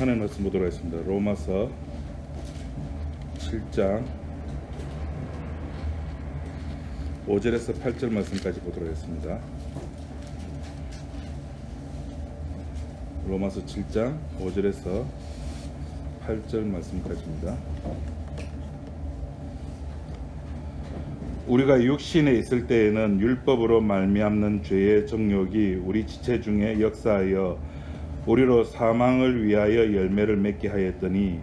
하나님 말씀 보도록 하겠습니다. 로마서 7장 5절에서 8절 말씀까지 보도록 하겠습니다. 로마서 7장 5절에서 8절 말씀까지입니다. 우리가 육신에 있을 때에는 율법으로 말미암는 죄의 정욕이 우리 지체 중에 역사하여 우리로 사망을 위하여 열매를 맺게 하였더니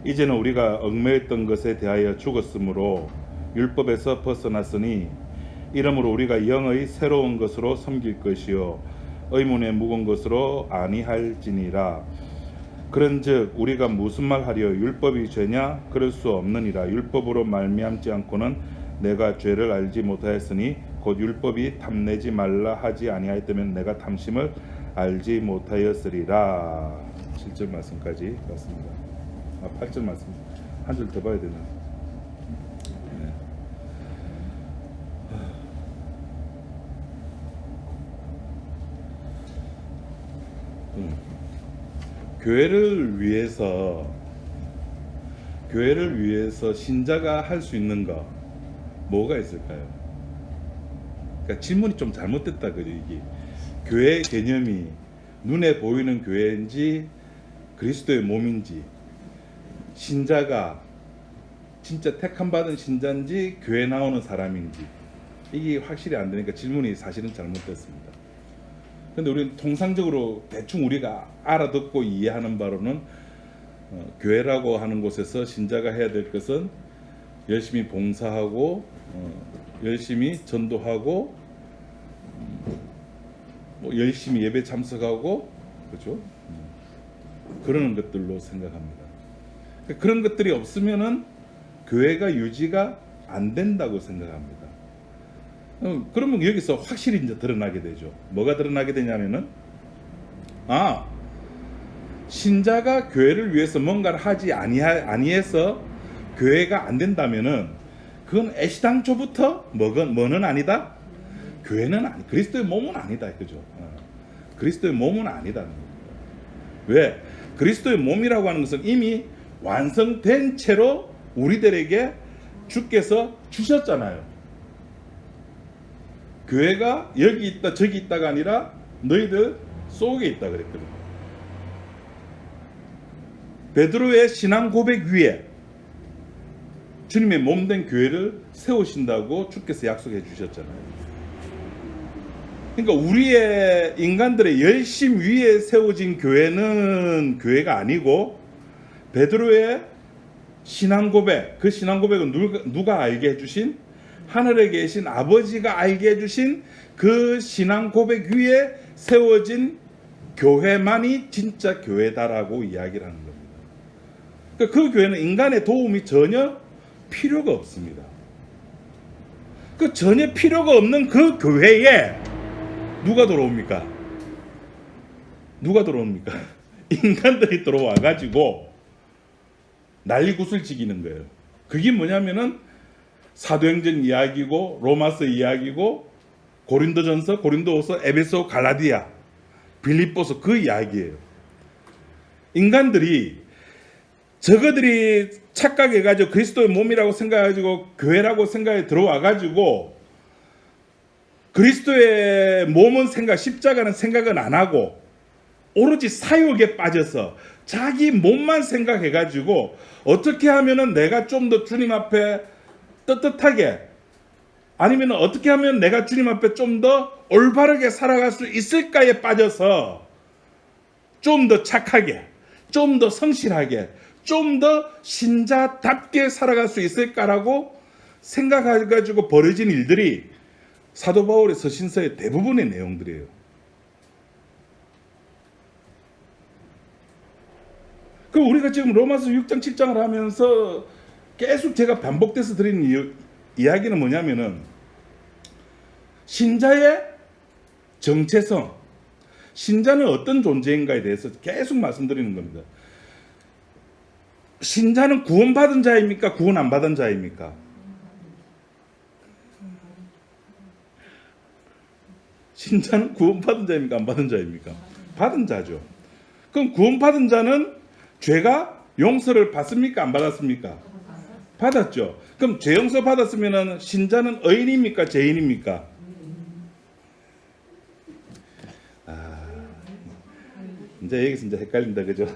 이제는 우리가 얽매였던 것에 대하여 죽었으므로 율법에서 벗어났으니 이러므로 우리가 영의 새로운 것으로 섬길 것이요 의문에 묵은 것으로 아니할지니라. 그런즉 우리가 무슨 말 하리요? 율법이 죄냐? 그럴 수 없느니라. 율법으로 말미암지 않고는 내가 죄를 알지 못하였으니 곧 율법이 탐내지 말라 하지 아니하였다면 내가 탐심을 알지 못하였으리라. 7절 말씀까지 봤습니다. 8절 말씀 한 줄 더 봐야 되나? 네. 교회를 위해서 신자가 할 수 있는 거 뭐가 있을까요? 그러니까 질문이 좀 잘못됐다 그죠. 이게 교회 개념이 눈에 보이는 교회인지 그리스도의 몸인지 신자가 진짜 택함 받은 신자인지 교회 나오는 사람인지 이게 확실히 안 되니까 질문이 사실은 잘못됐습니다. 근데 우리는 통상적으로 대충 우리가 알아듣고 이해하는 바로는 교회라고 하는 곳에서 신자가 해야 될 것은 열심히 봉사하고 열심히 전도하고 열심히 예배 참석하고 그렇죠? 그러는 것들로 생각합니다. 그런 것들이 없으면은 교회가 유지가 안 된다고 생각합니다. 그러면 여기서 확실히 이제 드러나게 되죠. 뭐가 드러나게 되냐면은 신자가 교회를 위해서 뭔가를 하지 아니해서 교회가 안 된다면은 그건 애시당초부터 뭐는 아니다. 교회는 그리스도의 몸은 아니다, 그죠? 그리스도의 몸은 아니다. 왜? 그리스도의 몸이라고 하는 것은 이미 완성된 채로 우리들에게 주께서 주셨잖아요. 교회가 여기 있다 저기 있다가 아니라 너희들 속에 있다 그랬거든요. 베드로의 신앙 고백 위에 주님의 몸된 교회를 세우신다고 주께서 약속해 주셨잖아요. 그러니까 우리의 인간들의 열심 위에 세워진 교회는 교회가 아니고 베드로의 신앙 고백, 그 신앙 고백은 누가 알게 해주신? 하늘에 계신 아버지가 알게 해주신 그 신앙 고백 위에 세워진 교회만이 진짜 교회다라고 이야기를 하는 겁니다. 그러니까 그 교회는 인간의 도움이 전혀 필요가 없습니다. 그 전혀 필요가 없는 그 교회에 누가 들어옵니까? 인간들이 들어와가지고 난리굿을 지기는 거예요. 그게 뭐냐면은 사도행전 이야기고 로마서 이야기고 고린도전서, 고린도후서, 에베소, 갈라디아, 빌립보서 그 이야기예요. 인간들이 저거들이 착각해가지고 그리스도의 몸이라고 생각해가지고 교회라고 생각해 들어와가지고 그리스도의 몸은 십자가는 생각은 안 하고 오로지 사욕에 빠져서 자기 몸만 생각해가지고 어떻게 하면은 내가 좀 더 주님 앞에 떳떳하게 아니면 어떻게 하면 내가 주님 앞에 좀 더 올바르게 살아갈 수 있을까에 빠져서 좀 더 착하게, 좀 더 성실하게, 좀 더 신자답게 살아갈 수 있을까라고 생각해가지고 벌어진 일들이 사도 바울의 서신서의 대부분의 내용들이에요. 그 우리가 지금 로마서 6장 7장을 하면서 계속 제가 반복돼서 드리는 이야기는 뭐냐면은 신자의 정체성, 신자는 어떤 존재인가에 대해서 계속 말씀드리는 겁니다. 신자는 구원받은 자입니까? 구원 안 받은 자입니까? 신자는 구원받은 자입니까? 안 받은 자입니까? 받은 자죠. 그럼 구원받은 자는 죄가 용서를 받습니까? 안 받았습니까? 받았죠. 그럼 죄 용서 받았으면 신자는 의인입니까? 죄인입니까? 이제 여기서 이제 헷갈린다, 그죠?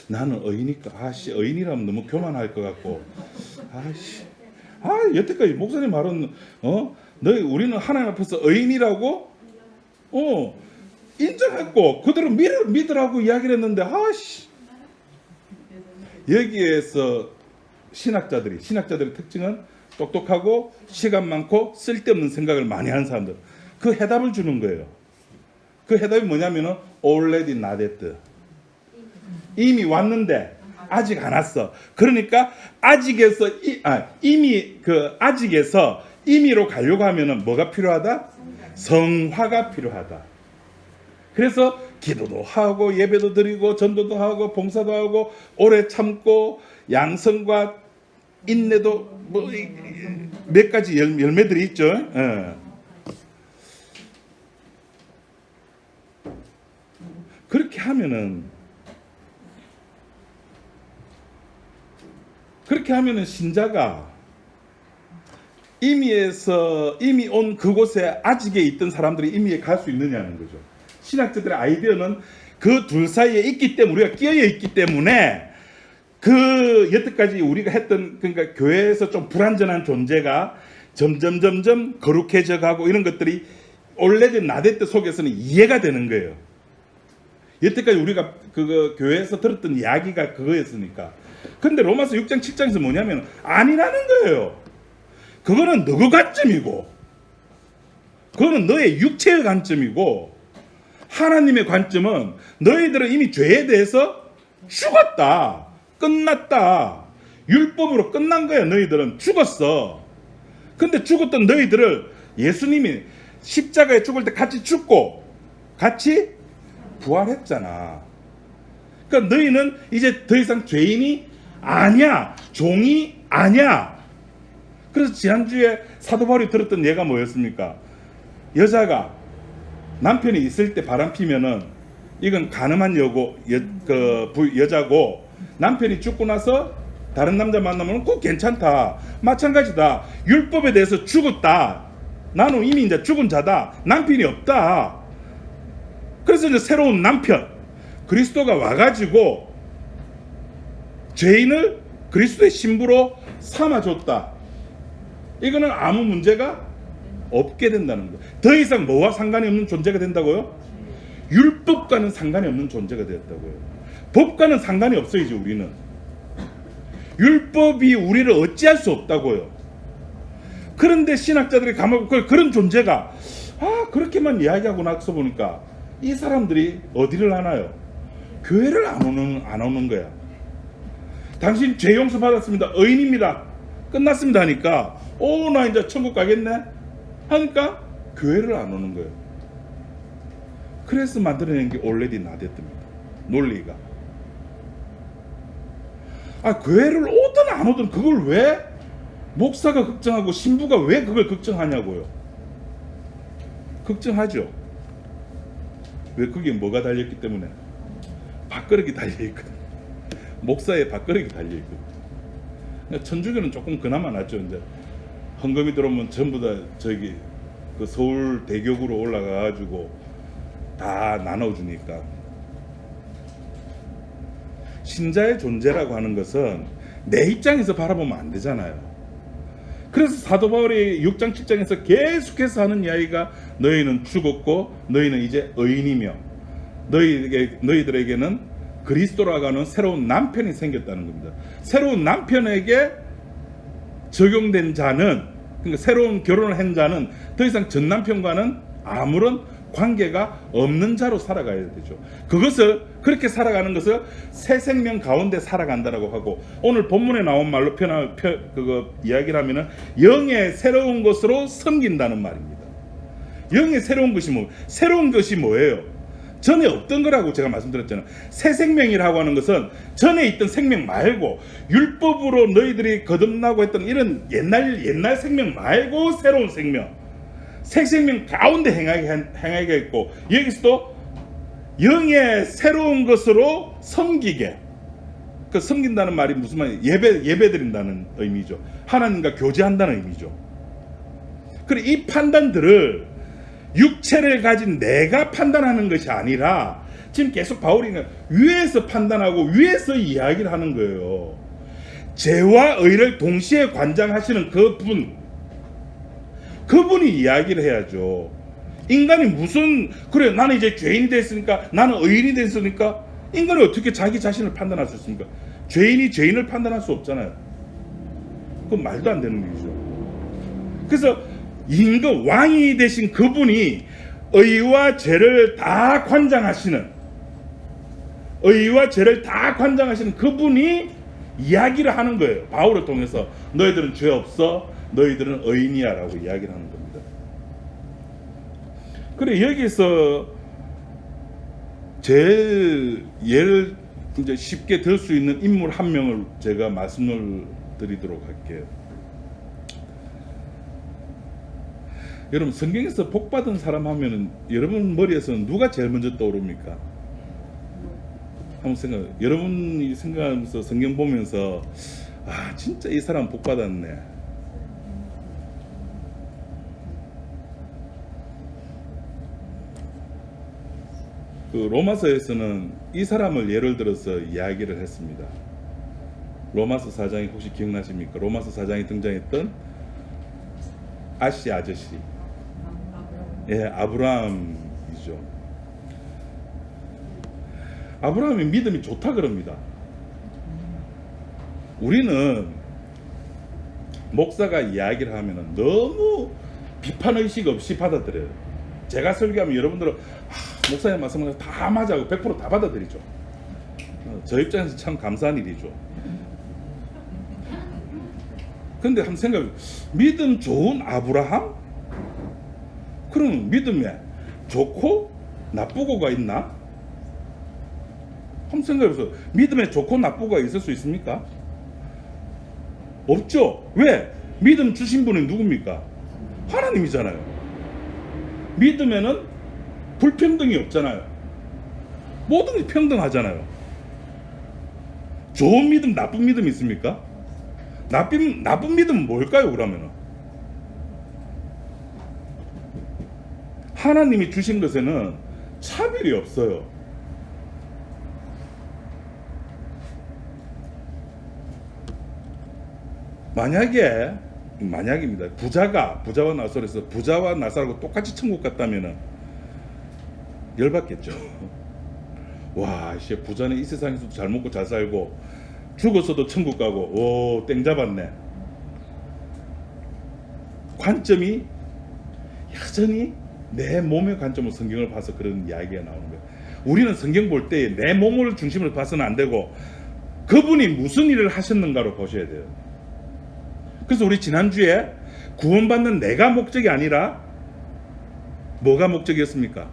나는 의인이니까, 의인이라면 너무 교만할 것 같고, 여태까지 목사님 말은, 우리는 하나님 앞에서 의인이라고, 인정했고, 그대로 믿으라고 이야기를 했는데, 여기에서 신학자들의 특징은 똑똑하고, 시간 많고, 쓸데없는 생각을 많이 하는 사람들. 그 해답을 주는 거예요. 그 해답이 뭐냐면은 already not yet. 이미 왔는데 아직 안 왔어. 그러니까 아직에서 아직에서 이미로 가려고 하면은 뭐가 필요하다? 성화가 필요하다. 그래서 기도도 하고 예배도 드리고 전도도 하고 봉사도 하고 오래 참고 양성과 인내도 몇 가지 열매들이 있죠. 그렇게 하면은 신자가 이미 온 그곳에 아직에 있던 사람들이 이미에 갈 수 있느냐는 거죠. 신학자들의 아이디어는 그 둘 사이에 있기 때문에, 우리가 끼어 있기 때문에 그 여태까지 우리가 했던, 그러니까 교회에서 좀 불완전한 존재가 점점 거룩해져 가고 이런 것들이 올레드 나데트 속에서는 이해가 되는 거예요. 여태까지 우리가 그 교회에서 들었던 이야기가 그거였으니까. 근데 로마서 6장 7장에서 뭐냐면 아니라는 거예요. 그거는 너의 관점이고, 그거는 너의 육체의 관점이고, 하나님의 관점은 너희들은 이미 죄에 대해서 죽었다, 끝났다, 율법으로 끝난 거야. 너희들은 죽었어. 근데 죽었던 너희들을 예수님이 십자가에 죽을 때 같이 죽고 같이 부활했잖아. 그러니까 너희는 이제 더 이상 죄인이 아니야, 종이 아니야. 그래서 지난주에 사도 바울이 들었던 예가 뭐였습니까? 여자가 남편이 있을 때 바람 피면은 이건 가늠한 여자고, 남편이 죽고 나서 다른 남자 만나면 꼭 괜찮다. 마찬가지다. 율법에 대해서 죽었다. 나는 이미 이제 죽은 자다. 남편이 없다. 그래서 이제 새로운 남편 그리스도가 와가지고 죄인을 그리스도의 신부로 삼아줬다. 이거는 아무 문제가 없게 된다는 거예요. 더 이상 뭐와 상관이 없는 존재가 된다고요? 율법과는 상관이 없는 존재가 되었다고요. 법과는 상관이 없어요. 이제 우리는 율법이 우리를 어찌할 수 없다고요. 그런데 신학자들이 감하고 그런 존재가 그렇게만 이야기하고 나서 보니까 이 사람들이 어디를 하나요? 교회를 안 오는 거야. 당신 죄 용서 받았습니다. 의인입니다. 끝났습니다 하니까 나 이제 천국 가겠네 하니까 교회를 안 오는 거예요. 그래서 만들어낸 게 already not yet입니다. 논리가. 교회를 오든 안 오든 그걸 왜 목사가 걱정하고 신부가 왜 그걸 걱정하냐고요. 걱정하죠. 왜? 거기에 뭐가 달려있기 때문에? 밥그릇이 달려있거든. 목사의 밥그릇이 달려있거든. 천주교는 조금 그나마 낫죠. 이제 헌금이 들어오면 전부 다 그 서울 대교구로 올라가가지고 다 나눠주니까. 신자의 존재라고 하는 것은 내 입장에서 바라보면 안 되잖아요. 그래서 사도 바울이 6장 7장에서 계속해서 하는 이야기가 너희는 죽었고 너희는 이제 의인이며 너희들에게는 그리스도라고 하는 새로운 남편이 생겼다는 겁니다. 새로운 남편에게 적용된 자는, 그러니까 새로운 결혼을 한 자는 더 이상 전 남편과는 아무런 관계가 없는 자로 살아가야 되죠. 그렇게 살아가는 것을 새 생명 가운데 살아간다라고 하고, 오늘 본문에 나온 말로 이야기를 하면은 영의 새로운 것으로 섬긴다는 말입니다. 영의 새로운 것이 뭐예요? 전에 없던 거라고 제가 말씀드렸잖아요. 새 생명이라고 하는 것은 전에 있던 생명 말고, 율법으로 너희들이 거듭나고 했던 이런 옛날 생명 말고 새로운 생명, 새 생명 가운데 행하게 했고, 여기서도 영의 새로운 것으로 섬기게, 그 섬긴다는 말이 무슨 말이에요? 예배 드린다는 의미죠. 하나님과 교제한다는 의미죠. 그리고 이 판단들을 육체를 가진 내가 판단하는 것이 아니라 지금 계속 바울이 위에서 판단하고 위에서 이야기를 하는 거예요. 죄와 의를 동시에 관장하시는 그분이 이야기를 해야죠. 인간이 무슨 그래 나는 이제 죄인이 됐으니까 나는 의인이 됐으니까 인간이 어떻게 자기 자신을 판단할 수 있습니까? 죄인이 죄인을 판단할 수 없잖아요. 그건 말도 안 되는 일이죠. 그래서 임금 왕이 되신 그분이 의와 죄를 다 관장하시는 그분이 이야기를 하는 거예요. 바울을 통해서 너희들은 죄 없어, 너희들은 의인이야 라고 이야기를 하는 겁니다. 그래 여기서 제일 예를 이제 쉽게 들 수 있는 인물 한 명을 제가 말씀을 드리도록 할게요. 여러분 성경에서 복받은 사람 하면은 여러분 머리에서는 누가 제일 먼저 떠오릅니까? 한번 여러분이 생각하면서 성경 보면서 아 진짜 이 사람 복받았네. 그 로마서에서는 이 사람을 예를 들어서 이야기를 했습니다. 로마서 4장이 혹시 기억나십니까? 로마서 4장에 등장했던 아씨 아저씨. 예, 아브라함이죠. 아브라함이 믿음이 좋다 그럽니다. 우리는 목사가 이야기를 하면 너무 비판의식 없이 받아들여요. 제가 설교하면 여러분들은 목사님 말씀을 다 맞아요. 100% 다 받아들이죠. 저 입장에서 참 감사한 일이죠. 근데 한번 생각해 보세요. 믿음 좋은 아브라함? 그럼 믿음에 좋고 나쁘고가 있나? 한번 생각해 보세요. 믿음에 좋고 나쁘고가 있을 수 있습니까? 없죠. 왜? 믿음 주신 분이 누굽니까? 하나님이잖아요. 믿음에는 불평등이 없잖아요. 모든 게 평등하잖아요. 좋은 믿음, 나쁜 믿음 있습니까? 나쁜 믿음은 뭘까요, 그러면은? 하나님이 주신 것에는 차별이 없어요. 만약입니다. 부자와 나사로에서 부자와 나사로가 똑같이 천국 갔다면은 열받겠죠. 와, 씨, 부자는 이 세상에서도 잘 먹고 잘 살고 죽었어도 천국 가고, 오, 땡 잡았네. 관점이 여전히 내 몸의 관점으로 성경을 봐서 그런 이야기가 나오는 거예요. 우리는 성경 볼 때 내 몸을 중심으로 봐서는 안 되고 그분이 무슨 일을 하셨는가로 보셔야 돼요. 그래서 우리 지난주에 구원받는 내가 목적이 아니라 뭐가 목적이었습니까?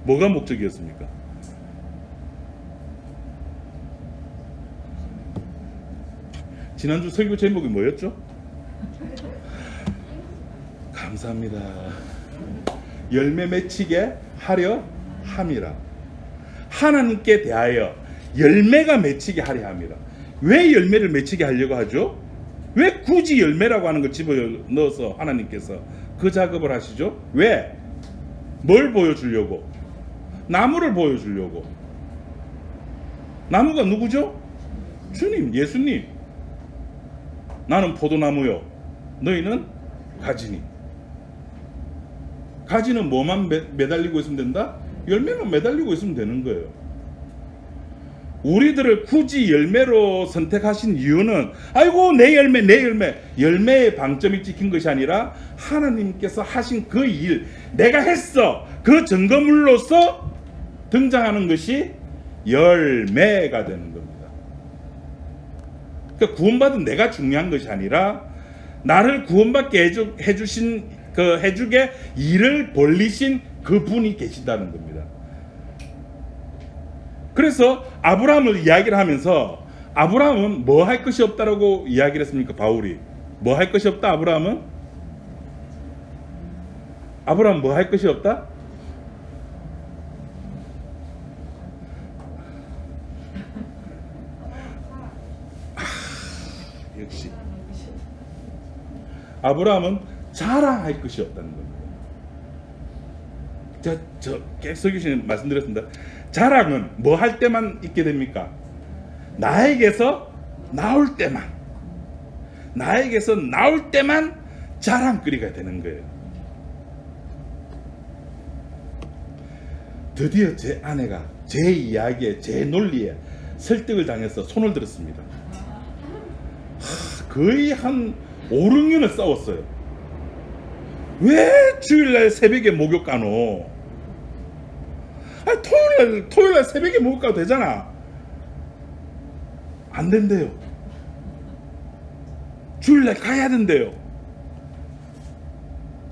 뭐가 목적이었습니까? 지난주 설교 제목이 뭐였죠? 감사합니다. 열매 맺히게 하려 함이라. 하나님께 대하여 열매가 맺히게 하려 함이라. 왜 열매를 맺히게 하려고 하죠? 왜 굳이 열매라고 하는 걸 집어넣어서 하나님께서 그 작업을 하시죠? 왜? 뭘 보여주려고? 나무를 보여주려고. 나무가 누구죠? 주님, 예수님. 나는 포도나무요, 너희는 가지니. 가지는 뭐만 매달리고 있으면 된다? 열매만 매달리고 있으면 되는 거예요. 우리들을 굳이 열매로 선택하신 이유는 아이고 내 열매 열매의 방점이 찍힌 것이 아니라 하나님께서 하신 그 일, 내가 했어, 그 증거물로서 등장하는 것이 열매가 되는 겁니다. 그러니까 구원받은 내가 중요한 것이 아니라 나를 구원받게 해주게 일을 벌리신 그분이 계신다는 겁니다. 그래서 아브라함을 이야기를 하면서 아브라함은 뭐 할 것이 없다라고 이야기를 했습니까? 바울이 뭐 할 것이 없다? 아브라함 뭐 할 것이 없다? 역시 아브라함은 자랑할 것이 없다는 겁니다. 저 계속 말씀드렸습니다. 자랑은 뭐 할 때만 있게 됩니까? 나에게서 나올 때만 자랑거리가 되는 거예요. 드디어 제 아내가 제 이야기에, 제 논리에 설득을 당해서 손을 들었습니다. 거의 한 5, 6년을 싸웠어요. 왜 주일날 새벽에 목욕 가노? 토요일날 새벽에 목욕 가도 되잖아. 안 된대요. 주일날 가야 된대요.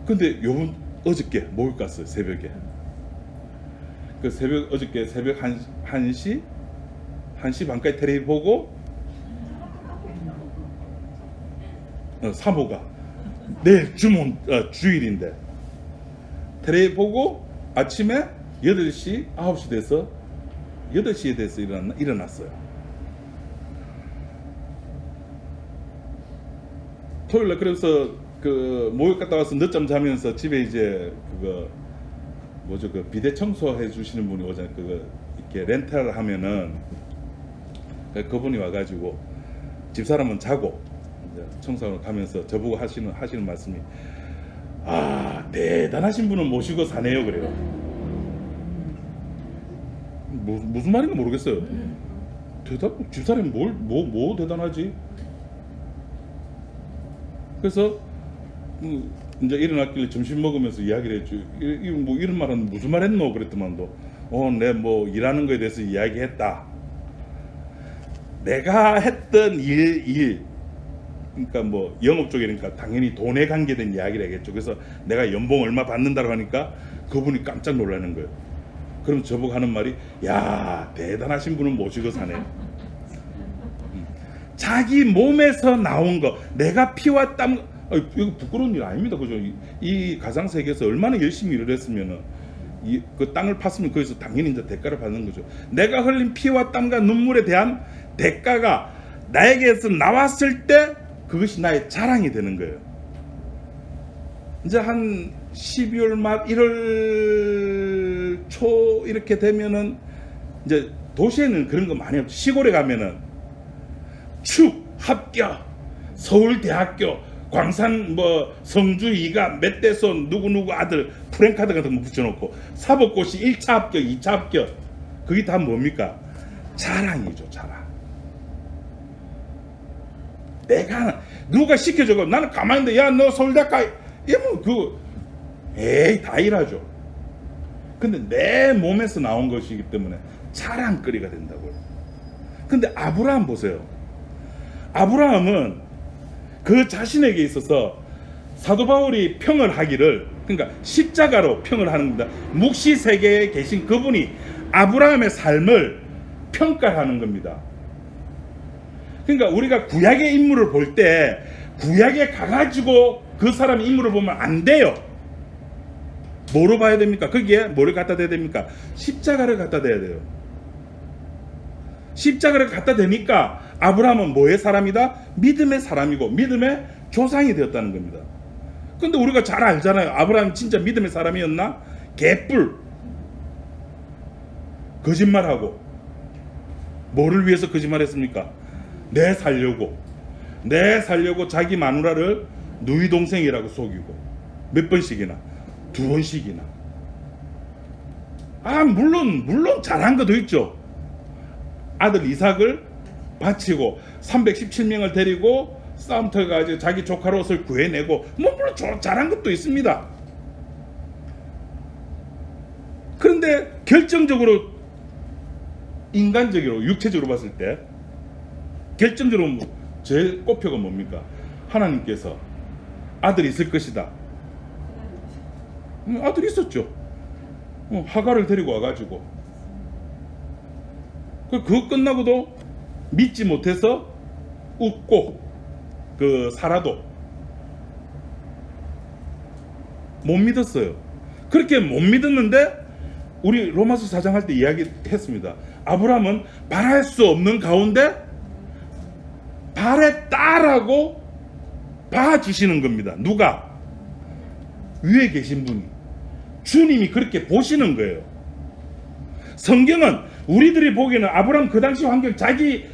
근데 어저께 목욕 갔어요. 새벽에. 어저께 새벽 1시 반까지 텔레비 보고 사모가 내일 주일인데 텔레비 보고 아침에 8시 9시 돼서 8시에 돼서 일어났어요. 토요일날 그래서 목욕 갔다 와서 늦잠 자면서 집에 이제 비대 청소해 주시는 분이 오잖아요. 이렇게 렌탈을 하면은 그분이 와가지고 집사람은 자고 이제 청소하러 가면서 저보고 하시는 말씀이, 대단하신 분은 모시고 사네요. 그래요. 무슨 말인가 모르겠어요. 집사람이 뭐 대단하지? 그래서 이제 일어났길래 점심 먹으면서 이야기를 했죠. 이런 말은 무슨 말 했노? 그랬더만도 내 일하는 거에 대해서 이야기했다. 내가 했던 일 그러니까 영업 쪽이니까 당연히 돈에 관계된 이야기를 하겠죠. 그래서 내가 연봉 얼마 받는다고 하니까 그분이 깜짝 놀라는 거예요. 그럼 저보고 하는 말이, 야, 대단하신 분은 모시고 사네. 자기 몸에서 나온 거, 내가 피와 땀, 이거 부끄러운 일 아닙니다. 그죠? 이 가상 세계에서 얼마나 열심히 일을 했으면은 그 땅을 팠으면 거기서 당연히 이제 대가를 받는 거죠. 내가 흘린 피와 땀과 눈물에 대한 대가가 나에게서 나왔을 때 그것이 나의 자랑이 되는 거예요. 이제 한 12월 말 1월 초 이렇게 되면은 이제 도시에는 그런 거 많이 없죠. 시골에 가면은 축 합격, 서울대학교, 광산 성주 이가 몇 대손 누구누구 아들 프랭카드 같은 거 붙여놓고 사법고시 1차 합격, 2차 합격, 그게 다 뭡니까? 자랑이죠. 자랑. 내가 누가 시켜줘고 나는 가만히 있는데, 야, 너 서울대 가, 다 일하죠. 근데 내 몸에서 나온 것이기 때문에 자랑거리가 된다고요. 근데 아브라함 보세요. 아브라함은 그 자신에게 있어서 사도 바울이 평을 하기를, 그러니까 십자가로 평을 하는 겁니다. 묵시 세계에 계신 그분이 아브라함의 삶을 평가하는 겁니다. 그러니까 우리가 구약의 인물을 볼 때 구약에 가가지고 그 사람의 인물을 보면 안 돼요. 뭐로 봐야 됩니까? 거기에 뭐를 갖다 대야 됩니까? 십자가를 갖다 대야 돼요. 십자가를 갖다 대니까 아브라함은 뭐의 사람이다? 믿음의 사람이고 믿음의 조상이 되었다는 겁니다. 근데 우리가 잘 알잖아요. 아브라함이 진짜 믿음의 사람이었나? 개뿔. 거짓말하고. 뭐를 위해서 거짓말했습니까? 내 살려고 자기 마누라를 누이 동생이라고 속이고 몇 번씩이나, 2번씩이나. 물론 잘한 것도 있죠. 아들 이삭을 바치고 317명을 데리고 싸움터에 가서 자기 조카 롯을 구해내고 물론 잘한 것도 있습니다. 그런데 결정적으로 인간적으로 육체적으로 봤을 때 결정적으로 제일 꼽혀가 뭡니까? 하나님께서 아들이 있을 것이다. 아들이 있었죠. 하갈을 데리고 와가지고 그거 끝나고도 믿지 못해서 웃고 사라도 못 믿었어요. 그렇게 못 믿었는데 우리 로마서 4장 할 때 이야기했습니다. 아브라함은 바랄 수 없는 가운데 바랬다라고 봐주시는 겁니다. 누가? 위에 계신 분이. 주님이 그렇게 보시는 거예요. 성경은 우리들이 보기에는 아브라함 그 당시 환경, 자기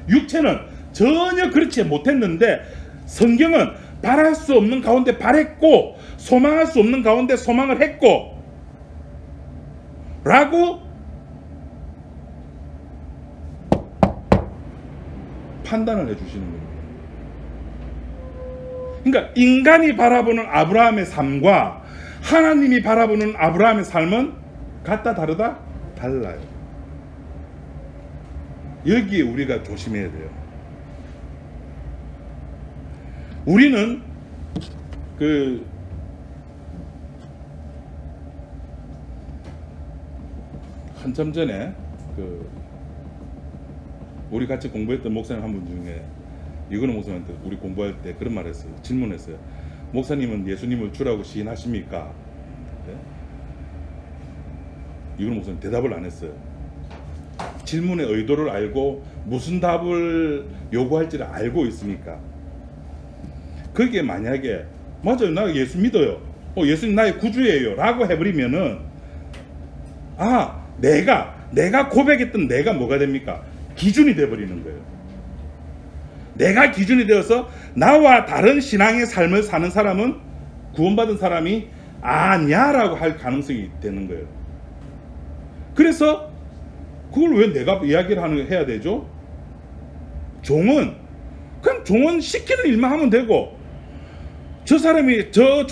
육체는 전혀 그렇지 못했는데 성경은 바랄 수 없는 가운데 바랬고 소망할 수 없는 가운데 소망을 했고 라고 판단을 해주시는 겁니다. 그러니까 인간이 바라보는 아브라함의 삶과 하나님이 바라보는 아브라함의 삶은 같다 다르다? 달라요. 여기에 우리가 조심해야 돼요. 우리는 한참 전에 우리 같이 공부했던 목사님 한 분 중에 이근호 목사님한테 우리 공부할 때 그런 말 했어요. 질문했어요. 목사님은 예수님을 주라고 시인하십니까? 네? 이근호 목사님 대답을 안 했어요. 질문의 의도를 알고 무슨 답을 요구할지를 알고 있으니까. 그게 만약에 맞아요, 나 예수 믿어요, 예수님 나의 구주예요 라고 해버리면은 내가 고백했던 내가 뭐가 됩니까? 기준이 돼버리는 거예요. 내가 기준이 되어서 나와 다른 신앙의 삶을 사는 사람은 구원받은 사람이 아니야 라고 할 가능성이 되는 거예요. 그래서 그걸 왜 내가 이야기를 해야 되죠? 종은 그냥 종은 시키는 일만 하면 되고, 저 사람이 저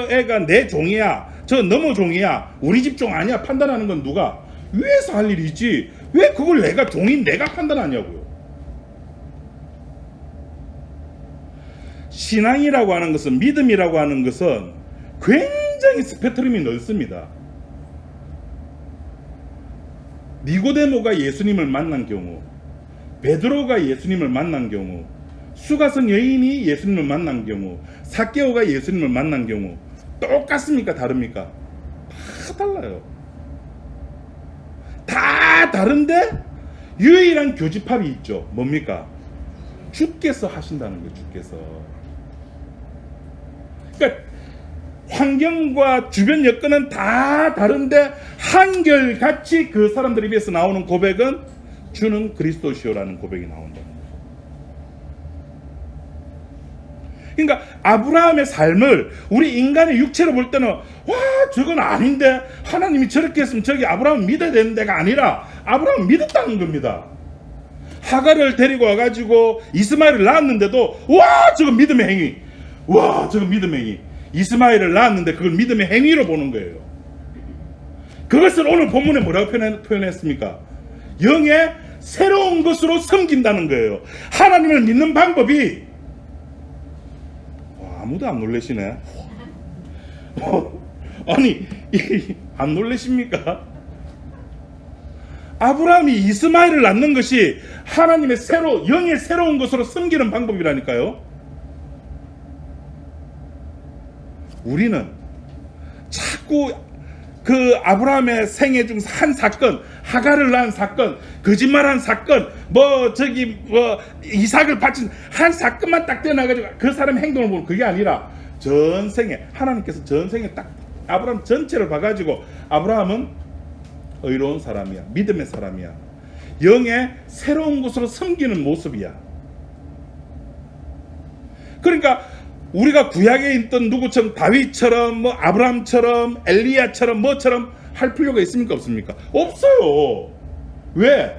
애가 내 종이야, 저 너머 종이야, 우리 집 종 아니야 판단하는 건 누가? 위에서 할 일이지 왜 그걸 내가 종인 내가 판단하냐고요. 신앙이라고 하는 것은, 믿음이라고 하는 것은 굉장히 스펙트럼이 넓습니다. 니고데모가 예수님을 만난 경우, 베드로가 예수님을 만난 경우, 수가성 여인이 예수님을 만난 경우, 삭개오가 예수님을 만난 경우 똑같습니까? 다릅니까? 다 달라요. 다 다른데 유일한 교집합이 있죠. 뭡니까? 주께서 하신다는 거예요. 주께서. 그러니까 환경과 주변 여건은 다 다른데 한결같이 그 사람들 입에서 나오는 고백은 주는 그리스도시요라는 고백이 나온다. 그러니까 아브라함의 삶을 우리 인간의 육체로 볼 때는 와 저건 아닌데 하나님이 저렇게 했으면 저기 아브라함 믿어야 되는 데가 아니라 아브라함 믿었다는 겁니다. 하갈을 데리고 와가지고 이스마엘을 낳았는데도 와 저건 믿음의 행위, 와 저건 믿음의 행위. 이스마엘을 낳았는데 그걸 믿음의 행위로 보는 거예요. 그것을 오늘 본문에 뭐라고 표현했습니까? 영의 새로운 것으로 섬긴다는 거예요. 하나님을 믿는 방법이, 아무도 안 놀라시네. 아니 안 놀라십니까? 아브라함이 이스마엘을 낳는 것이 하나님의 영의 새로운 것으로 섬기는 방법이라니까요. 우리는 자꾸 그 아브라함의 생애 중 한 사건, 하갈을 낳은 사건, 거짓말한 사건, 이삭을 바친 한 사건만 딱 떼어나가지고 그 사람의 행동을 보면 그게 아니라 전생에 하나님께서 전생에 딱 아브라함 전체를 봐가지고 아브라함은 의로운 사람이야, 믿음의 사람이야, 영의 새로운 곳으로 섬기는 모습이야. 그러니까 우리가 구약에 있던 누구처럼 다윗처럼 아브라함처럼 엘리야처럼 뭐처럼 할 필요가 있습니까? 없습니까? 없어요. 왜?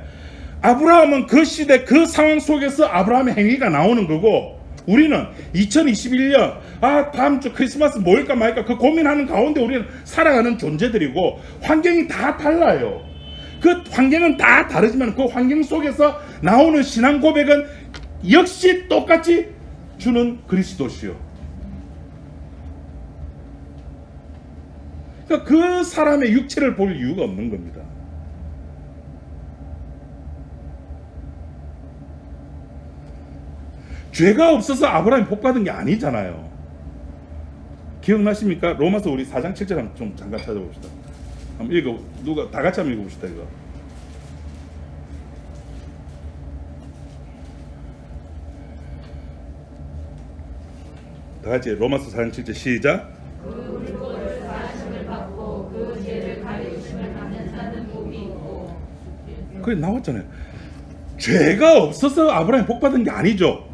아브라함은 그 시대 그 상황 속에서 아브라함의 행위가 나오는 거고, 우리는 2021년 다음 주 크리스마스 뭐일까 말까 그 고민하는 가운데 우리는 살아가는 존재들이고 환경이 다 달라요. 그 환경은 다 다르지만 그 환경 속에서 나오는 신앙 고백은 역시 똑같이 주는 그리스도시요. 그러니까 그 사람의 육체를 볼 이유가 없는 겁니다. 죄가 없어서 아브라함이 복받은 게 아니잖아요. 기억나십니까? 로마서 우리 4장 7절 한번 좀 잠깐 찾아봅시다. 한번 누가 다 같이 한번 읽어봅시다. 이거 다 같이 로마서 4장 7절 시작. 그 물고를 사하심을 받고 그 죄를 가리우심을 받는 자는 복이 있고. 그게 나왔잖아요. 죄가 없어서 아브라함이 복 받은 게 아니죠.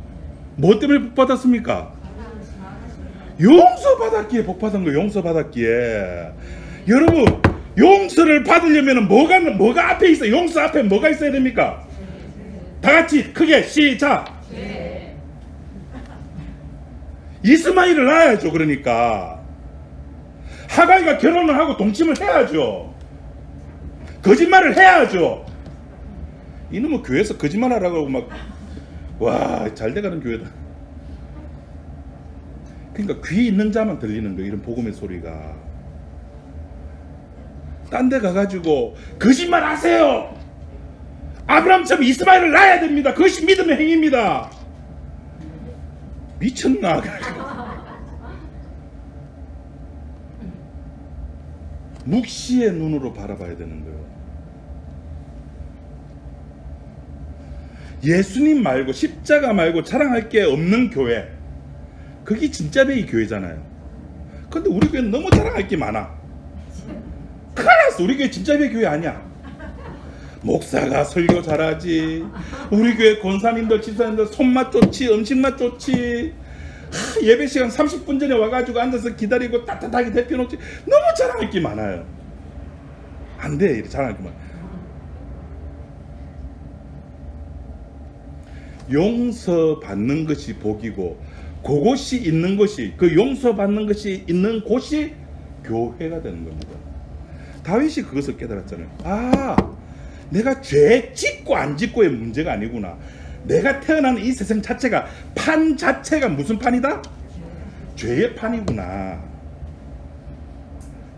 뭐 때문에 복 받았습니까? 용서 받았기에 복 받은 거. 용서 받았기에. 여러분, 용서를 받으려면 뭐가 앞에 있어? 용서 앞에 뭐가 있어야 됩니까? 다 같이 크게 시작. 이스마엘을 낳아야죠. 그러니까 하갈과 결혼을 하고 동침을 해야죠. 거짓말을 해야죠. 이놈은 교회에서 거짓말하라고 막 와 잘돼가는 교회다. 그러니까 귀 있는 자만 들리는 거예요. 이런 복음의 소리가. 딴 데 가가지고 거짓말 하세요. 아브라함처럼 이스마엘을 낳아야 됩니다. 그것이 믿음의 행위입니다. 미쳤나? 묵시의 눈으로 바라봐야 되는 거예요. 예수님 말고 십자가 말고 자랑할 게 없는 교회, 그게 진짜 베이 교회잖아요. 근데 우리 교회는 너무 자랑할 게 많아. 큰일 났어. 우리 교회 진짜 베이 교회 아니야. 목사가 설교 잘하지, 우리 교회 권사님들 집사님들 손맛 좋지, 음식맛 좋지, 예배 시간 30분 전에 와가지고 앉아서 기다리고 따뜻하게 데펴놓지. 너무 자랑할 게 많아요. 안 돼. 이렇게 자랑할 게 많아. 용서받는 것이 복이고, 그것이 있는 것이, 그 용서받는 것이 있는 곳이 교회가 되는 겁니다. 다윗이 그것을 깨달았잖아요. 아, 내가 죄 짓고 안 짓고의 문제가 아니구나. 내가 태어나는 이 세상 자체가, 판 자체가 무슨 판이다? 죄의 판이구나.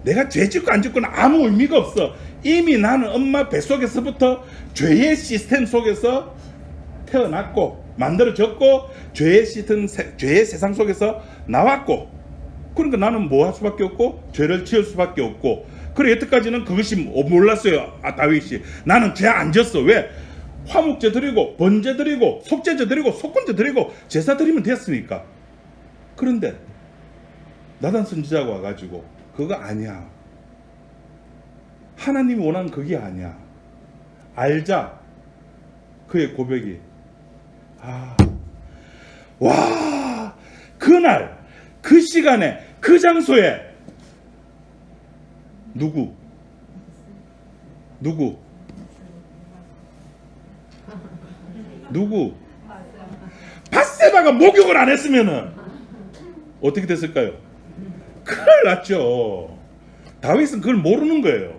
내가 죄 짓고 안 짓고는 아무 의미가 없어. 이미 나는 엄마 뱃속에서부터 죄의 시스템 속에서 태어났고 만들어졌고 죄의 세상 속에서 나왔고, 그러니까 나는 뭐 할 수밖에 없고 죄를 지을 수밖에 없고. 그래 여태까지는 그것이 몰랐어요. 다윗이. 나는 죄 안 졌어. 왜? 화목제 드리고 번제 드리고 속죄제 드리고 속건제 드리고 제사 드리면 됐으니까. 그런데 나단 선지자가 와가지고 그거 아니야. 하나님이 원하는 그게 아니야. 알자. 그의 고백이. 와, 그날 그 시간에 그 장소에 누구 밧세바가 목욕을 안 했으면은 어떻게 됐을까요? 큰일 났죠. 다윗은 그걸 모르는 거예요.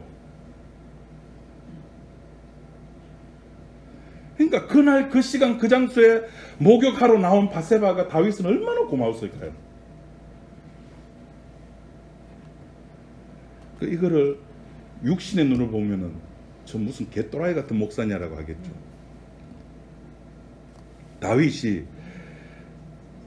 그러니까 그날 그 시간 그 장소에 목욕하러 나온 밧세바가 다윗은 얼마나 고마웠을까요? 이거를 육신의 눈을 보면은 저 무슨 개또라이 같은 목사냐라고 하겠죠. 다윗이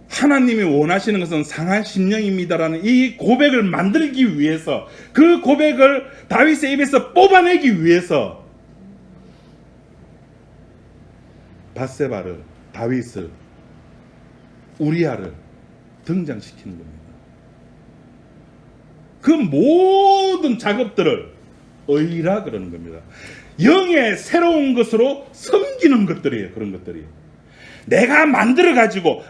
하나님이 원하시는 것은 상한 심령입니다라는 이 고백을 만들기 위해서, 그 고백을 다윗의 입에서 뽑아내기 위해서 밧세바를, 다윗을, 우리아를 등장시키는 겁니다. 그 모든 작업들을 의라 그러는 겁니다. 영의 새로운 것으로 섬기는 것들이에요. 그런 것들이 내가 만들어 가지고,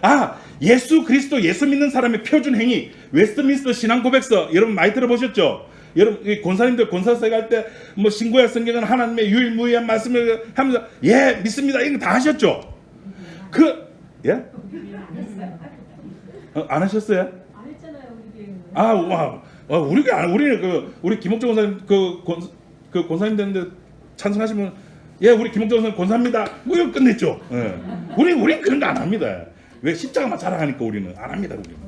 예수 그리스도, 예수 믿는 사람의 표준 행위, 웨스트민스터 신앙 고백서 여러분 많이 들어보셨죠? 여러분 권사님들 권사서 갈 때 뭐 신구약 성경은 하나님의 유일무이한 말씀을 하면서 믿습니다 이런 거 다 하셨죠? 안 하셨어요? 안 했잖아요, 우리 교회는. 우리는 우리 김옥정 권사님 그 권사님 되는데 찬성하시면 우리 김옥정 권사님 권사입니다. 뭐 이거 끝냈죠. 우린 그런 거 안 합니다. 왜? 십자가만 자랑하니까 우리는 안 합니다. 우리는.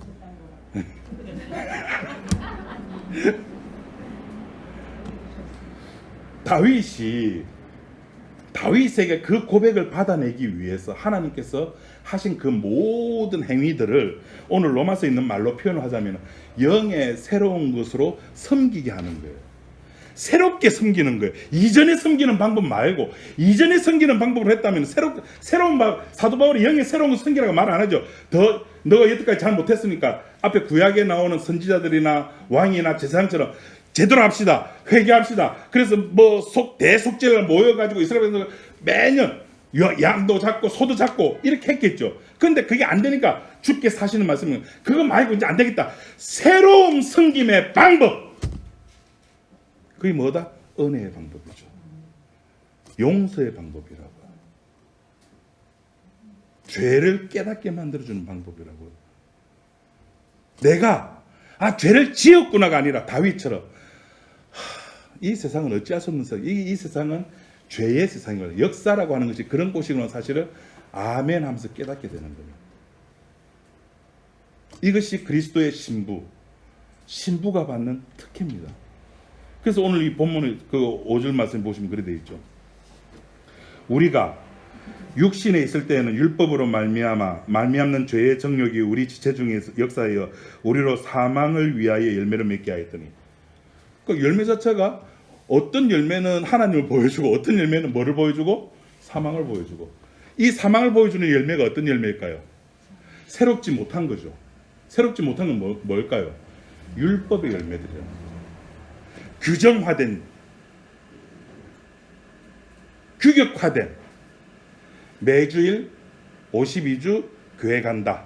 다윗에게 그 고백을 받아내기 위해서 하나님께서 하신 그 모든 행위들을 오늘 로마서에 있는 말로 표현을 하자면 영의 새로운 것으로 섬기게 하는 거예요. 새롭게 섬기는 거예요. 이전에 섬기는 방법 말고, 이전에 섬기는 방법을 했다면 새로운 사도 바울이 영의 새로운 걸 섬기라고 말 안 하죠. 너가 여태까지 잘 못했으니까 앞에 구약에 나오는 선지자들이나 왕이나 제사장처럼 제대로 합시다. 회개합시다. 그래서 대속제를 모여가지고 이스라엘에서 매년 양도 잡고 소도 잡고 이렇게 했겠죠. 그런데 그게 안 되니까 주께서 하시는 말씀은 그거 말고 이제 안 되겠다. 새로운 섬김의 방법. 그게 뭐다? 은혜의 방법이죠. 용서의 방법이라고. 죄를 깨닫게 만들어주는 방법이라고요. 내가 죄를 지었구나가 아니라 다윗처럼 이 세상은 어찌할 수 없는 세상, 이 세상은 죄의 세상이거든요. 역사라고 하는 것이 그런 곳이구나 사실은 아멘 하면서 깨닫게 되는 거예요. 이것이 그리스도의 신부가 받는 특혜입니다. 그래서 오늘 이 본문의 그 5절 말씀 보시면 그래 되어 있죠. 우리가 육신에 있을 때에는 율법으로 말미암는 죄의 정욕이 우리 지체 중에 역사하여 우리로 사망을 위하여 열매를 맺게 하였더니, 그 열매 자체가 어떤 열매는 하나님을 보여주고 어떤 열매는 뭐를 보여주고? 사망을 보여주고. 이 사망을 보여주는 열매가 어떤 열매일까요? 새롭지 못한 거죠. 새롭지 못한 건 뭘까요? 율법의 열매들이에요. 규정화된, 규격화된, 매주일 52주 교회 간다,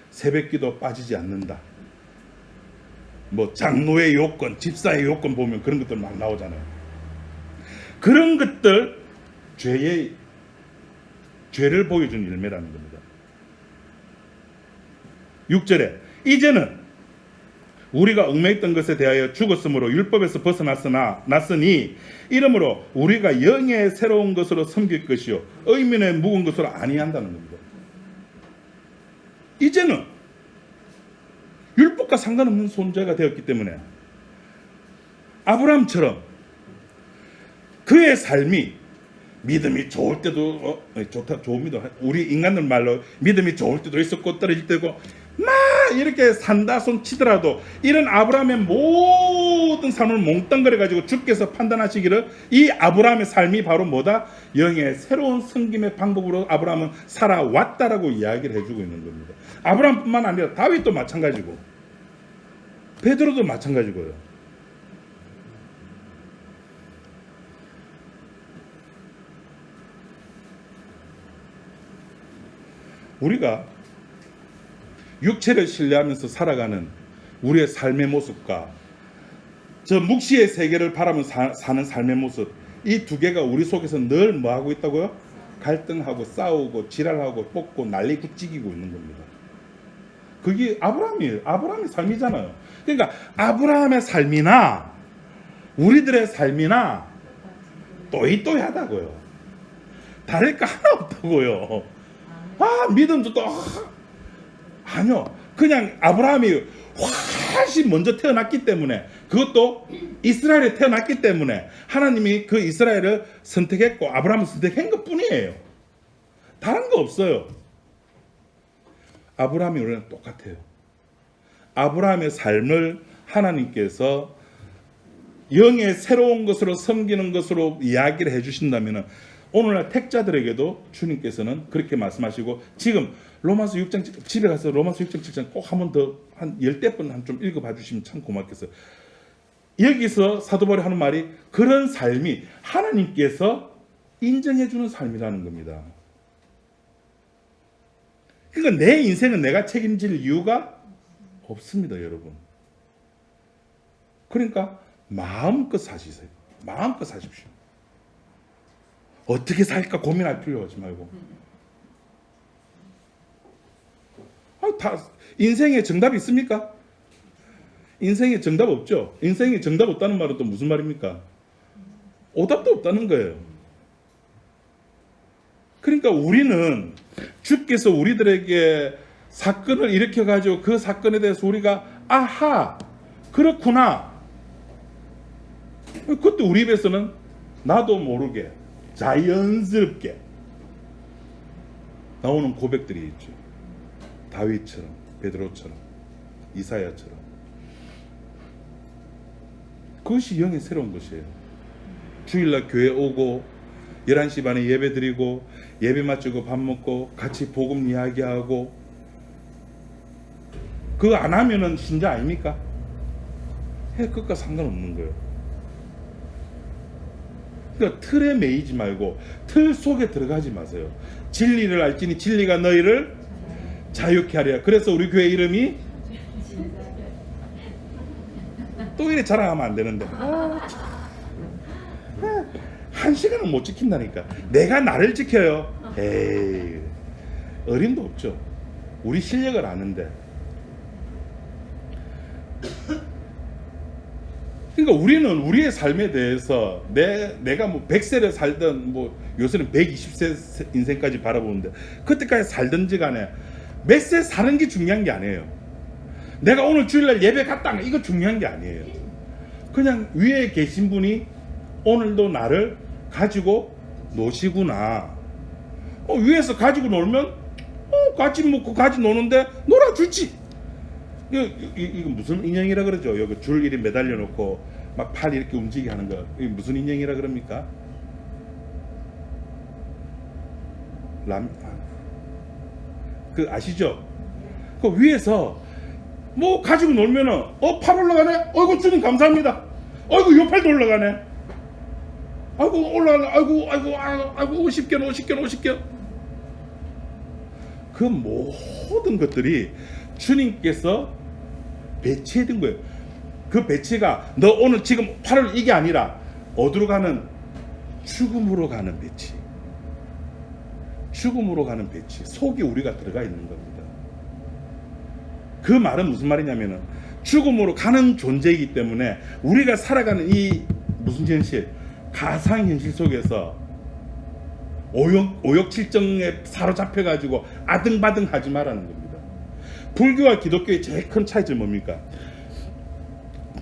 새벽기도 빠지지 않는다, 장로의 요건, 집사의 요건 보면 그런 것들 막 나오잖아요. 그런 것들 죄를 보여주는 열매라는 겁니다. 6절에 이제는 우리가 얽매였던 것에 대하여 죽었으므로 율법에서 벗어났으니 이러므로 우리가 영의 새로운 것으로 섬길 것이요 의민의 묵은 것으로 아니한다는 겁니다. 이제는 율법과 상관없는 존재가 되었기 때문에 아브라함처럼 그의 삶이 믿음이 좋을 때도 좋습니다. 우리 인간들 말로 믿음이 좋을 때도 있었고 떨어질 때고 막 이렇게 산다 손 치더라도 이런 아브라함의 모든 삶을 몽땅거려 가지고 주께서 판단하시기를 이 아브라함의 삶이 바로 뭐다? 영의 새로운 섬김의 방법으로 아브라함은 살아왔다라고 이야기를 해주고 있는 겁니다. 아브라함뿐만 아니라 다윗도 마찬가지고 베드로도 마찬가지고요. 우리가 육체를 신뢰하면서 살아가는 우리의 삶의 모습과 저 묵시의 세계를 바라보며 사는 삶의 모습, 이 두 개가 우리 속에서 늘 뭐하고 있다고요? 갈등하고 싸우고 지랄하고 뽑고 난리 굿지기고 있는 겁니다. 그게 아브라함의 삶이잖아요. 그러니까 아브라함의 삶이나 우리들의 삶이나 또이또이하다고요. 다를 거 하나 없다고요. 믿음도 또 아니요. 그냥 아브라함이 훨씬 먼저 태어났기 때문에, 그것도 이스라엘에 태어났기 때문에 하나님이 그 이스라엘을 선택했고 아브라함을 선택한 것뿐이에요. 다른 거 없어요. 아브라함이 우리랑 똑같아요. 아브라함의 삶을 하나님께서 영의 새로운 것으로 섬기는 것으로 이야기를 해주신다면 오늘날 택자들에게도 주님께서는 그렇게 말씀하시고, 지금 로마서 6장, 집에 가서 로마서 6장 7장 꼭 한 번 더 한 10대 좀 읽어봐 주시면 참 고맙겠어요. 여기서 사도 바울이 하는 말이 그런 삶이 하나님께서 인정해 주는 삶이라는 겁니다. 그러니까 내 인생은 내가 책임질 이유가 없습니다, 여러분. 그러니까 마음껏 사시세요. 마음껏 사십시오. 어떻게 살까 고민할 필요 하지 말고. 다 인생에 정답이 있습니까? 인생에 정답 없죠. 인생에 정답 없다는 말은 또 무슨 말입니까? 오답도 없다는 거예요. 그러니까 우리는 주께서 우리들에게 사건을 일으켜가지고 그 사건에 대해서 우리가 아하 그렇구나, 그때 우리 입에서는 나도 모르게 자연스럽게 나오는 고백들이 있죠. 다윗처럼, 베드로처럼, 이사야처럼. 그것이 영의 새로운 것이에요. 주일날 교회 오고 11시 반에 예배 드리고 예배 마치고 밥 먹고 같이 복음 이야기하고, 그거 안 하면은 신자 아닙니까? 해 그것과 상관없는 거예요. 그러니까 틀에 매이지 말고 틀 속에 들어가지 마세요. 진리를 알지니 진리가 너희를 자유케 하리라. 그래서 우리 교회 이름이 또 이래 자랑하면 안 되는데 한 시간은 못 지킨다니까. 내가 나를 지켜요. 에이, 어림도 없죠. 우리 실력을 아는데. 그러니까 우리는 우리의 삶에 대해서 내가 뭐 100세를 살던 뭐 요새는 120세 인생까지 바라보는데, 그때까지 살든지 간에 몇 세 사는 게 중요한 게 아니에요. 내가 오늘 주일날 예배 갔다 이거 중요한 게 아니에요. 그냥 위에 계신 분이 오늘도 나를 가지고 노시구나. 위에서 가지고 놀면 같이 먹고 같이 노는데 놀아주지. 이거 무슨 인형이라 그러죠? 여기 줄 이리 매달려 놓고 막 팔 이렇게 움직이게 하는 거, 이게 무슨 인형이라 그럽니까? 그 아시죠? 그 위에서 뭐 가지고 놀면은 팔 올라가네. 어이구 주님 감사합니다. 어이구 요 팔도 올라가네. 아이고 올라가네. 아이고 50개. 그 모든 것들이 주님께서 배치해둔 거예요. 그 배치가 너 오늘 지금 8월 이게 아니라 어디로 가는, 죽음으로 가는 배치. 죽음으로 가는 배치 속에 우리가 들어가 있는 겁니다. 그 말은 무슨 말이냐면은 죽음으로 가는 존재이기 때문에 우리가 살아가는 이 무슨 현실, 가상현실 속에서 오욕칠정에 사로잡혀 가지고 아등바등 하지 말라는 겁니다. 불교와 기독교의 제일 큰 차이점이 뭡니까?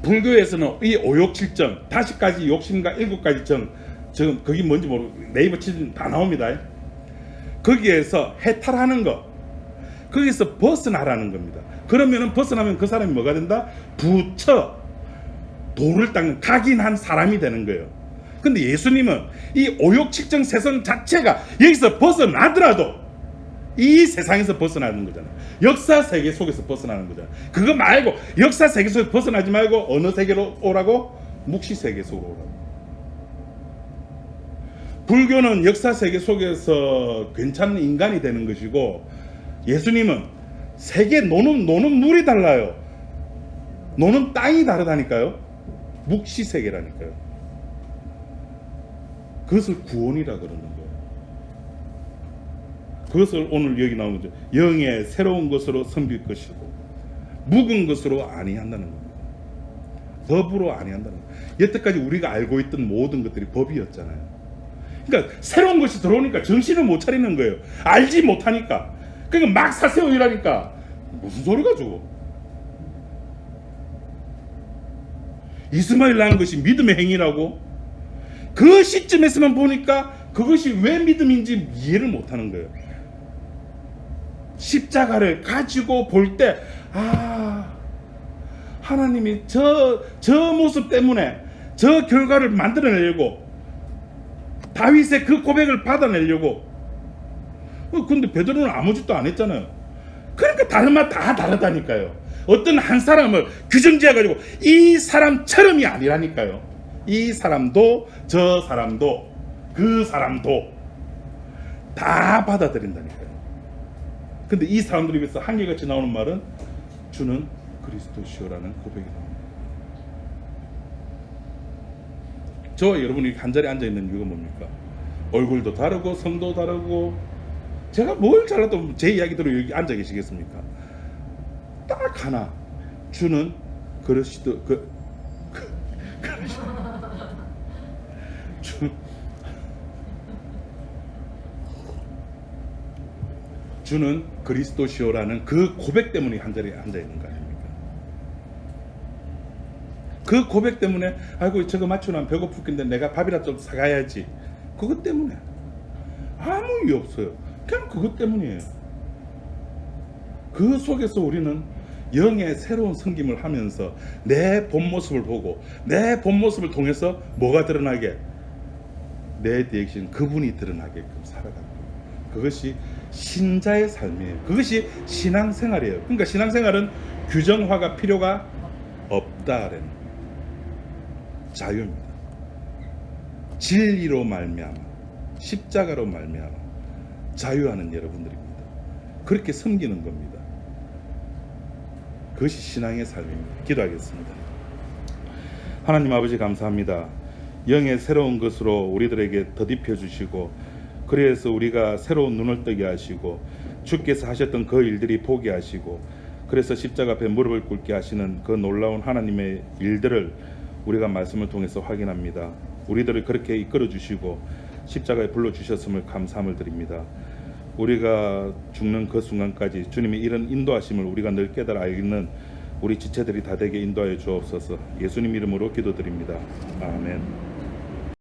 불교에서는 이 오욕칠정 5가지 욕심과 7가지 정, 지금 그게 뭔지 모르고 네이버 치면 다 나옵니다. 거기에서 해탈하는 거, 거기서 벗어나라는 겁니다. 그러면은 벗어나면 그 사람이 뭐가 된다? 부처, 도를 닦는 각인한 사람이 되는 거예요. 근데 예수님은 이 오욕칠정 세상 자체가 여기서 벗어나더라도 이 세상에서 벗어나는 거잖아요. 역사 세계 속에서 벗어나는 거잖아요. 그거 말고 역사 세계 속에서 벗어나지 말고 어느 세계로 오라고? 묵시 세계 속으로 오라고. 불교는 역사 세계 속에서 괜찮은 인간이 되는 것이고, 예수님은 세계 노는 물이 달라요. 노는 땅이 다르다니까요. 묵시 세계라니까요. 그것을 구원이라 그러는 거예요. 그것을 오늘 여기 나오는 거죠. 영의 새로운 것으로 섬길 것이고 묵은 것으로 아니한다는 겁니다. 법으로 아니한다는 겁니다. 여태까지 우리가 알고 있던 모든 것들이 법이었잖아요. 그러니까 새로운 것이 들어오니까 정신을 못 차리는 거예요. 알지 못하니까. 그러니까 막 사세요 이라니까 무슨 소리 가지고. 이스마엘 낳은 것이 믿음의 행위라고. 그 시점에서만 보니까 그것이 왜 믿음인지 이해를 못하는 거예요. 십자가를 가지고 볼 때 하나님이 저 모습 때문에 저 결과를 만들어내려고, 다윗의 그 고백을 받아내려고. 근데 베드로는 아무 짓도 안 했잖아요. 그러니까 다른 말 다 다르다니까요. 어떤 한 사람을 규정지어가지고 이 사람처럼이 아니라니까요. 이 사람도 저 사람도 그 사람도 다 받아들인다니까요. 근데 이 사람들 입에서 한결같이 나오는 말은 주는 그리스도시오라는 고백이 나옵니다. 저와 여러분이 한 자리에 앉아있는 이유가 뭡니까? 얼굴도 다르고 성도 다르고 제가 뭘 잘라도 제 이야기대로 여기 앉아 계시겠습니까? 딱 하나, 주는 그리스도 주는 그리스도시오라는 그 고백 때문에 한 자리에 앉아 있는 거 아닙니까? 그 고백 때문에 아이고 저거 맞추면 배고플 텐데 내가 밥이라도 좀 사가야지. 그것 때문에. 아무 이유 없어요. 그냥 그것 때문이에요. 그 속에서 우리는 영의 새로운 섬김을 하면서 내 본 모습을 보고 내 본 모습을 통해서 뭐가 드러나게? 내 디액션 그분이 드러나게끔 살아가는 거예요. 그것이 신자의 삶이에요. 그것이 신앙생활이에요. 그러니까 신앙생활은 규정화가 필요가 없다라는 거예요. 자유입니다. 진리로 말미암아 십자가로 말미암아 자유하는 여러분들입니다. 그렇게 섬기는 겁니다. 그것이 신앙의 삶입니다. 기도하겠습니다. 하나님 아버지 감사합니다. 영의 새로운 것으로 우리들에게 더딥혀 주시고 그래서 우리가 새로운 눈을 뜨게 하시고 주께서 하셨던 그 일들이 보게 하시고 그래서 십자가 앞에 무릎을 꿇게 하시는 그 놀라운 하나님의 일들을 우리가 말씀을 통해서 확인합니다. 우리들을 그렇게 이끌어 주시고 십자가에 불러주셨음을 감사함을 드립니다. 우리가 죽는 그 순간까지 주님의 이런 인도하심을 우리가 늘 깨달아 알겠는 우리 지체들이 다 되게 인도하여 주옵소서. 예수님 이름으로 기도드립니다. 아멘.